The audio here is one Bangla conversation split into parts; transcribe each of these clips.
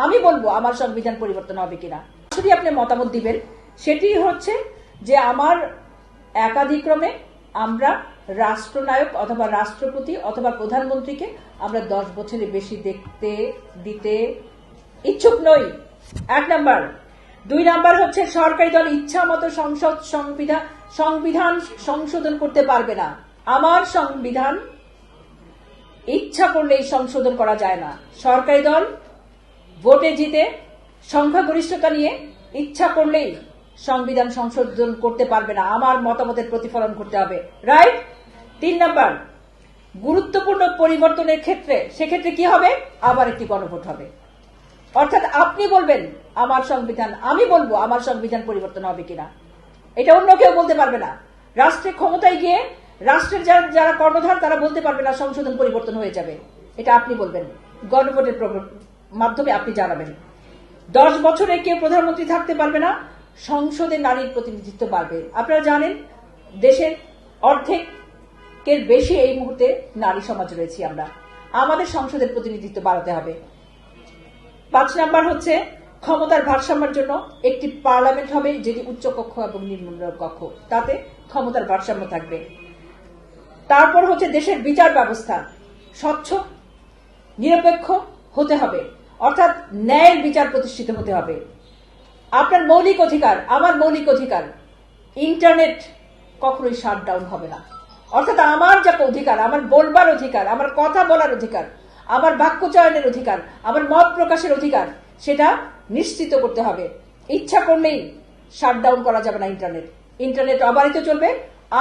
আমি বলবো আমার সংবিধান পরিবর্তন হবে কিনা। যদি আপনি মতামত দিবেন, সেটি হচ্ছে যে আমার একাধিক্রমে আমরা রাষ্ট্রনায়ক অথবা রাষ্ট্রপতি অথবা প্রধানমন্ত্রীকে আমরা 10 বছরের বেশি দেখতে দিতে ইচ্ছুক নই, 1 নাম্বার। 2 নাম্বার হচ্ছে সরকারি দল ইচ্ছা মতো সংবিধান সংশোধন করতে পারবে না। আমার সংবিধান ইচ্ছা করলেই সংশোধন করা যায় না। সরকারি দল ভোটে জিতে সংখ্যাগরিষ্ঠতা নিয়ে ইচ্ছা করলেই সংবিধান সংশোধন করতে পারবে না। আমার মতামতের প্রতিফলন করতে হবে, রাইট। 3 নাম্বার, গুরুত্বপূর্ণ পরিবর্তনের ক্ষেত্রে সেক্ষেত্রে কি হবে? আবার একটি গণভোট হবে। অর্থাৎ আপনি বলবেন আমার সংবিধান, আমি বলবো আমার সংবিধান পরিবর্তন হবে কিনা। এটা অন্য কেউ বলতে পারবে না। রাষ্ট্রের ক্ষমতায় গিয়ে রাষ্ট্রের যারা কর্ণধার তারা বলতে পারবে না সংশোধন পরিবর্তন হয়ে যাবে। এটা আপনি বলবেন, গণভোটের মাধ্যমে আপনি জানাবেন। 10 বছরে কেউ প্রধানমন্ত্রী থাকতে পারবে না, সংসদে নারীর প্রতিনিধিত্ব বাড়বে। আপনারা জানেন দেশের অর্ধেকের বেশি এই মুহূর্তে নারী সমাজ রয়েছি আমরা, আমাদের সংসদের প্রতিনিধিত্ব বাড়াতে হবে। 5 নাম্বার হচ্ছে ক্ষমতার ভারসাম্যের জন্য একটি পার্লামেন্ট হবে যেটি উচ্চ কক্ষ এবং নিম্ন কক্ষ, তাতে ক্ষমতার ভারসাম্য থাকবে। তারপর হচ্ছে দেশের বিচার ব্যবস্থা স্বচ্ছ নিরপেক্ষ হতে হবে, অর্থাৎ ন্যায়ের বিচার প্রতিষ্ঠিত হতে হবে। আপনার মৌলিক অধিকার, আমার মৌলিক অধিকার, ইন্টারনেট কখনোই শাটডাউন হবে না। অর্থাৎ আমার যা অধিকার, আমার বলবার অধিকার, আমার কথা বলার অধিকার, আমার বাক্য চয়নের অধিকার, আমার মত প্রকাশের অধিকার, সেটা নিশ্চিত করতে হবে। ইচ্ছা করলেই শাটডাউন করা যাবে না ইন্টারনেট অবারিত চলবে।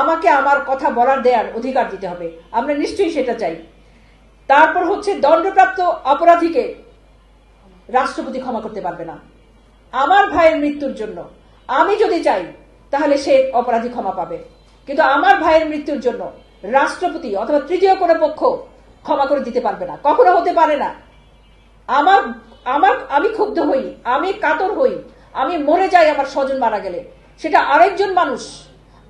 আমাকে আমার কথা বলার দেয়ার অধিকার দিতে হবে, আমরা নিশ্চয়ই সেটা চাই। তারপর হচ্ছে দণ্ডপ্রাপ্ত অপরাধীকে রাষ্ট্রপতি ক্ষমা করতে পারবে না। আমার ভাইয়ের মৃত্যুর জন্য আমি যদি চাই তাহলে সে অপরাধী ক্ষমা পাবে, কিন্তু আমার ভাইয়ের মৃত্যুর জন্য রাষ্ট্রপতি অথবা তৃতীয় কোনো পক্ষ ক্ষমা করে দিতে পারবে না, কখনো হতে পারে না। আমি ক্ষুব্ধ হই, আমি কাতর হই, আমি মরে যাই আমার স্বজন মারা গেলে, সেটা আরেকজন মানুষ,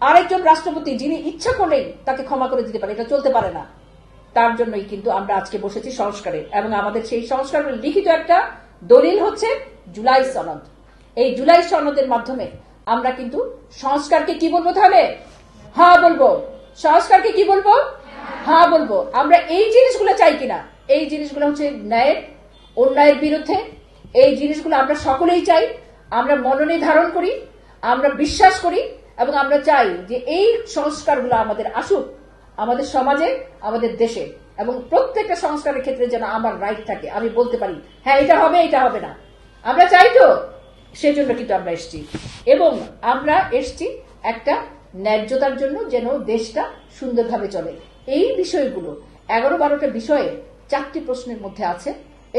আরেকজন রাষ্ট্রপতি যিনি ইচ্ছা করলেই তাকে ক্ষমা করে দিতে পারে, এটা চলতে পারে না। তার জন্যই কিন্তু আমরা আজকে বসেছি সংস্কারে, এবং আমাদের সেই সংস্কারের লিখিত একটা দলিল হচ্ছে জুলাই সনদ। এই জুলাই সনদের মাধ্যমে আমরা কিন্তু সংস্কারকে কি বলবো? তাহলে হ্যাঁ বলবো। সংস্কারকে কি বলবো? হ্যাঁ বলবো। আমরা এই জিনিসগুলো চাই কিনা? এই জিনিসগুলো হচ্ছে ন্যায়ের অন্যায়ের বিরুদ্ধে, এই জিনিসগুলো আমরা সকলেই চাই, আমরা মননে ধারণ করি, আমরা বিশ্বাস করি, এবং আমরা চাই যে এই সংস্কারগুলো আমাদের আসুক আমাদের সমাজে, আমাদের দেশে, এবং প্রত্যেকটা সংস্কারের ক্ষেত্রে যেন আমার রাইট থাকে, আমি বলতে পারি হ্যাঁ এটা হবে, এটা হবে না। আমরা চাই তো, সেজন্য কিন্তু আমরা এসছি, এবং আমরা এসছি একটা ন্যায্যতার জন্য, যেন দেশটা সুন্দরভাবে চলে। এই বিষয়গুলো 11-12টা বিষয়ে 4টি প্রশ্নের মধ্যে আছে।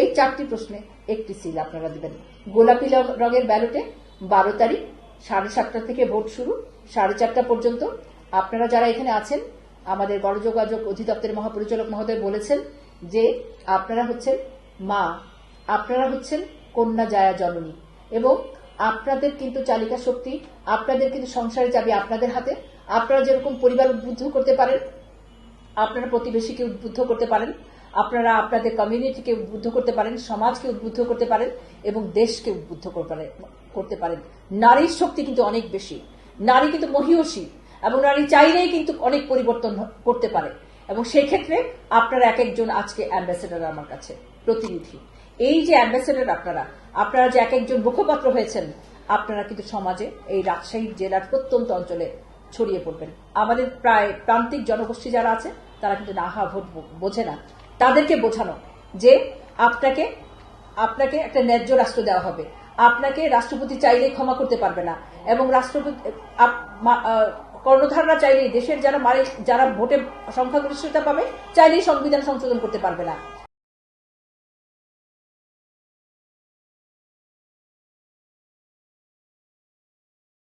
এই 4টি প্রশ্নে একটি সিল আপনারা দিবেন। গোলাপি রঙের ব্যালটে 12 তারিখ 7:30 থেকে ভোট শুরু, 4:30 পর্যন্ত। আপনারা যারা এখানে আছেন, আমাদের গণযোগাযোগ অধিদপ্তরের মহাপরিচালক মহোদয় বলেছেন যে আপনারা হচ্ছেন মা, আপনারা হচ্ছেন কন্যা জায়া জননী, এবং আপনাদের কিন্তু চালিকা শক্তি, আপনাদের কিন্তু সংসারের চাবি আপনাদের হাতে। আপনারা যেরকম পরিবার উদ্বুদ্ধ করতে পারেন, আপনারা প্রতিবেশীকে উদ্বুদ্ধ করতে পারেন, আপনারা আপনাদের কমিউনিটিকে উদ্বুদ্ধ করতে পারেন, সমাজকে উদ্বুদ্ধ করতে পারেন, এবং দেশকে উদ্বুদ্ধ করতে পারেন। নারীর শক্তি কিন্তু অনেক বেশি, নারী কিন্তু মহীয়সী, এবং নারী চাইলেই কিন্তু অনেক পরিবর্তন করতে পারে। এবং সেই ক্ষেত্রে আপনারা এক একজন আজকে অ্যাম্বাসেডর আমার কাছে, প্রতিনিধি। এই যে অ্যাম্বাসেডর আপনারা যে এক একজন মুখপাত্র হয়েছেন, আপনারা কিন্তু সমাজে এই রাজশাহী জেলার প্রত্যন্ত অঞ্চলে ছড়িয়ে পড়বেন। আমাদের প্রায় প্রান্তিক জনগোষ্ঠী যারা আছে তারা কিন্তু নাহা ভোট বোঝে না, তাদেরকে বোঝানো যে আপনাকে একটা ন্যায্য রাষ্ট্র দেওয়া হবে, আপনাকে রাষ্ট্রপতি চাইলে ক্ষমা করতে পারবে না, এবং রাষ্ট্রপতি কর্ণধাররা চাইলেই দেশের যারা ভোটে সংখ্যাগরিষ্ঠতা পাবে চাইলেই সংবিধান সংশোধন করতে পারবে না।